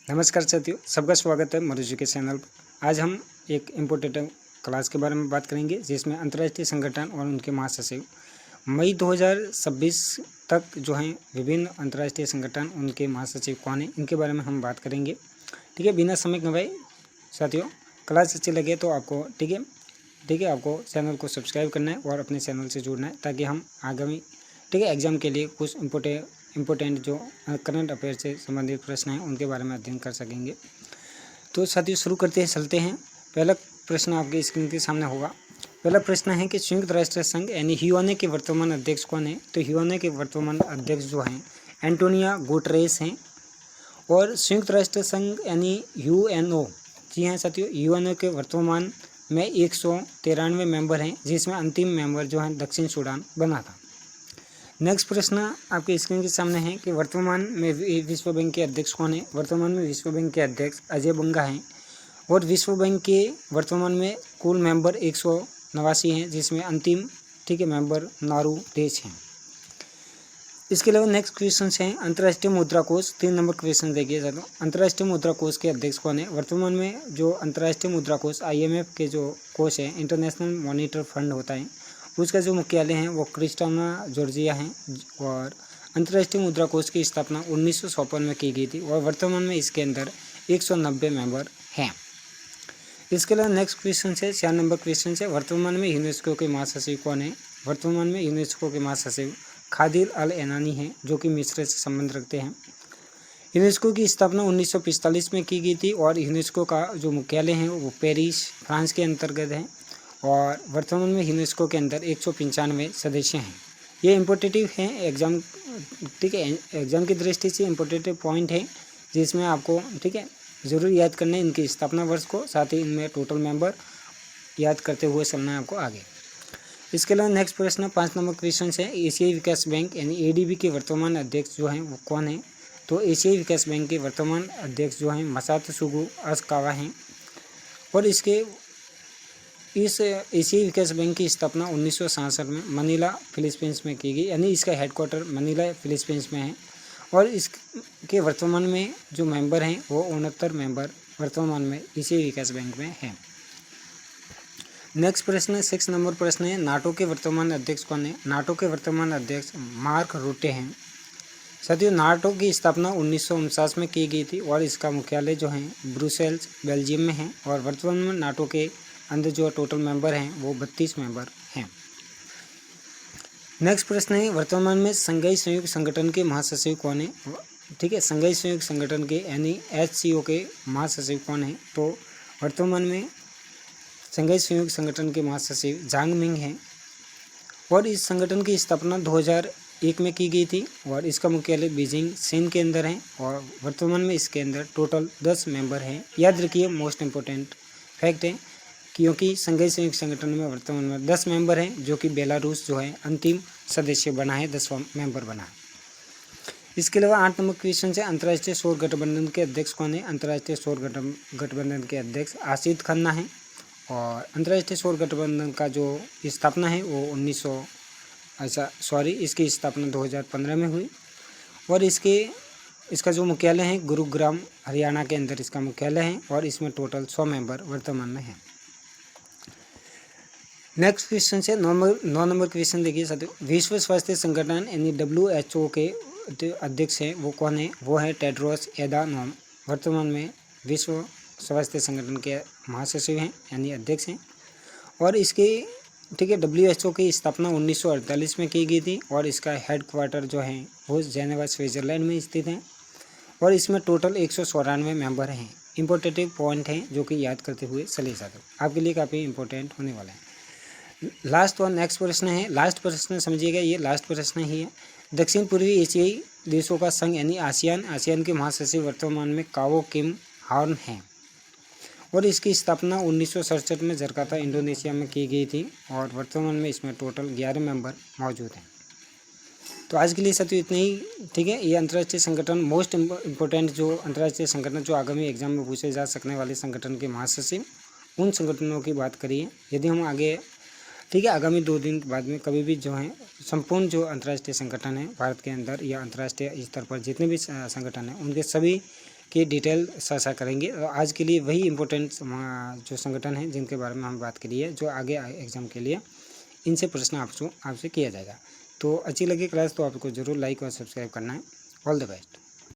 नमस्कार साथियों, सबका स्वागत है मरुजी के चैनल पर। आज हम एक इम्पोर्टेंट क्लास के बारे में बात करेंगे जिसमें अंतर्राष्ट्रीय संगठन और उनके महासचिव मई 2026 तक जो हैं विभिन्न अंतर्राष्ट्रीय संगठन उनके महासचिव कौन हैं इनके बारे में हम बात करेंगे। ठीक है, बिना समय गंवाए साथियों क्लास अच्छी लगे तो आपको ठीक है आपको चैनल को सब्सक्राइब करना है और अपने चैनल से जुड़ना है ताकि हम आगामी एग्जाम के लिए कुछ इम्पोर्टेंट जो करंट अफेयर से संबंधित प्रश्न हैं उनके बारे में अध्ययन कर सकेंगे। तो साथियों शुरू करते हैं, चलते हैं। पहला प्रश्न आपके स्क्रीन के सामने होगा। पहला प्रश्न है कि संयुक्त राष्ट्र संघ यानी यूएनओ के वर्तमान अध्यक्ष कौन है। तो यूएनओ के वर्तमान अध्यक्ष जो हैं एंटोनियो गुटेरेस हैं। और संयुक्त राष्ट्र संघ यानी यूएनओ, जी हाँ साथियों, यूएनओ के वर्तमान में 193 मेंबर हैं जिसमें अंतिम मेंबर जो है दक्षिण सूडान बना था। नेक्स्ट प्रश्न आपके स्क्रीन के सामने है कि वर्तमान में विश्व बैंक के अध्यक्ष कौन है। वर्तमान में विश्व बैंक के अध्यक्ष अजय बंगा हैं। और विश्व बैंक के वर्तमान में कुल मेंबर 189 हैं जिसमें अंतिम मेंबर नारू देश हैं। इसके अलावा नेक्स्ट क्वेश्चन है अंतर्राष्ट्रीय मुद्रा कोष। 3 नंबर क्वेश्चन देखिए साथियों, अंतर्राष्ट्रीय मुद्रा कोष के अध्यक्ष कौन है। वर्तमान में जो अंतर्राष्ट्रीय मुद्रा कोष IMF के जो कोष है, इंटरनेशनल मॉनिटरी फंड होता है, उसका जो मुख्यालय है वो क्रिस्टाना जॉर्जिया है। और अंतर्राष्ट्रीय मुद्रा कोष की स्थापना 1954 में की गई थी और वर्तमान में इसके अंदर 190 मेंबर हैं। इसके अलावा नेक्स्ट क्वेश्चन है 4 नंबर क्वेश्चन है वर्तमान में यूनेस्को के महासचिव कौन है। वर्तमान में यूनेस्को के महासचिव खादिर अल एनानी हैं जो कि मिस्र से संबंध रखते हैं। यूनेस्को की स्थापना 1945 में की गई थी और यूनेस्को का जो मुख्यालय है वो पेरिस फ्रांस के अंतर्गत है। और वर्तमान में यूनेस्को के अंदर 195 सदस्य हैं। ये इम्पोर्टेटिव हैं एग्जाम, एग्जाम की दृष्टि से इम्पोर्टेटिव पॉइंट है जिसमें आपको ज़रूर याद करना है इनकी स्थापना वर्ष को, साथ ही इनमें टोटल मेंबर याद करते हुए चलना है आपको आगे। इसके अलावा नेक्स्ट प्रश्न 5 नंबर क्वेश्चन है एशियाई विकास बैंक यानी ADB के वर्तमान अध्यक्ष जो हैं वो कौन है। तो एशियाई विकास बैंक के वर्तमान अध्यक्ष जो हैं मासात्सुगु असाकावा हैं। और इस एशियाई विकास बैंक की स्थापना 1967 में मनीला फिलीपींस में की गई, यानी इसका हेडक्वार्टर मनीला फिलीपींस में है। और इसके वर्तमान में जो मेंबर हैं वो 69 मेंबर वर्तमान में एशियाई विकास बैंक में हैं। नेक्स्ट प्रश्न 6 नंबर प्रश्न है नाटो के वर्तमान अध्यक्ष कौन है। नाटो के वर्तमान अध्यक्ष मार्क रूटे हैं। साथियों नाटो की स्थापना 1949 में की गई थी और इसका मुख्यालय जो है ब्रुसेल्स बेल्जियम में है। और वर्तमान में नाटो के अंदर जो टोटल मेंबर हैं वो 32 मेंबर हैं। नेक्स्ट प्रश्न है वर्तमान में संघाई सहयोग संगठन के महासचिव कौन है। संघाई सहयोग संगठन के यानी HCO के महासचिव कौन है। तो वर्तमान में संघाई सहयोग संगठन के महासचिव जांग मिंग हैं। और इस संगठन की स्थापना 2001 में की गई थी और इसका मुख्यालय बीजिंग चीन के अंदर है। और वर्तमान में इसके अंदर टोटल 10 मेंबर हैं। याद रखिए, मोस्ट इम्पोर्टेंट फैक्ट है क्योंकि संघाई सहयोग संगठन में वर्तमान में 10 मेंबर हैं जो कि बेलारूस जो है अंतिम सदस्य बना है, 10वां मेंबर बना है। इसके अलावा 8 नंबर क्वेश्चन है अंतर्राष्ट्रीय सौर गठबंधन के अध्यक्ष कौन है। अंतर्राष्ट्रीय सौर गठबंधन के अध्यक्ष आसिफ खन्ना हैं। और अंतर्राष्ट्रीय सौर गठबंधन का जो स्थापना है वो इसकी स्थापना 2015 में हुई। और इसका जो मुख्यालय है गुरुग्राम हरियाणा के अंदर इसका मुख्यालय है। और इसमें टोटल 100 मेंबर वर्तमान में हैं। नेक्स्ट क्वेश्चन है 9 नंबर क्वेश्चन देखिए साथियों, विश्व स्वास्थ्य संगठन यानी WHO के अध्यक्ष हैं वो कौन है। वो है टेड्रोस एधानोम। वर्तमान में विश्व स्वास्थ्य संगठन के महासचिव हैं यानी अध्यक्ष हैं। और इसके WHO की स्थापना 1948 में की गई थी और इसका हेडक्वार्टर जो है वो जेनेवा स्विट्जरलैंड में स्थित है। और इसमें टोटल 194 मेंबर हैं। इम्पोर्टेटिव पॉइंट हैं जो कि याद करते हुए चले जाते आपके लिए काफ़ी इंपॉर्टेंट होने वाला है। लास्ट और नेक्स्ट प्रश्न है, लास्ट प्रश्न समझिएगा, ये लास्ट प्रश्न ही है। दक्षिण पूर्वी एशियाई देशों का संघ यानी आसियान के महासचिव वर्तमान में कावो किम हॉर्न हैं। और इसकी स्थापना 1967 में जकार्ता इंडोनेशिया में की गई थी। और वर्तमान में इसमें टोटल 11 मेंबर मौजूद हैं। तो आज के लिए साथियों इतना ही। ये अंतर्राष्ट्रीय संगठन मोस्ट इम्पोर्टेंट जो अंतर्राष्ट्रीय संगठन जो आगामी एग्जाम में पूछे जा सकने वाले संगठन के महासचिव उन संगठनों की बात करिए। यदि हम आगे आगामी 2 दिन बाद में कभी भी जो है संपूर्ण जो अंतर्राष्ट्रीय संगठन है भारत के अंदर या अंतर्राष्ट्रीय स्तर पर जितने भी संगठन हैं उनके सभी की डिटेल साझा करेंगे। और आज के लिए वही इम्पोर्टेंट जो संगठन हैं जिनके बारे में हम बात करी है, जो आगे एग्ज़ाम के लिए इनसे प्रश्न आपसे किया जाएगा। तो अच्छी लगी क्लास तो आपको ज़रूर लाइक और सब्सक्राइब करना है। All the best.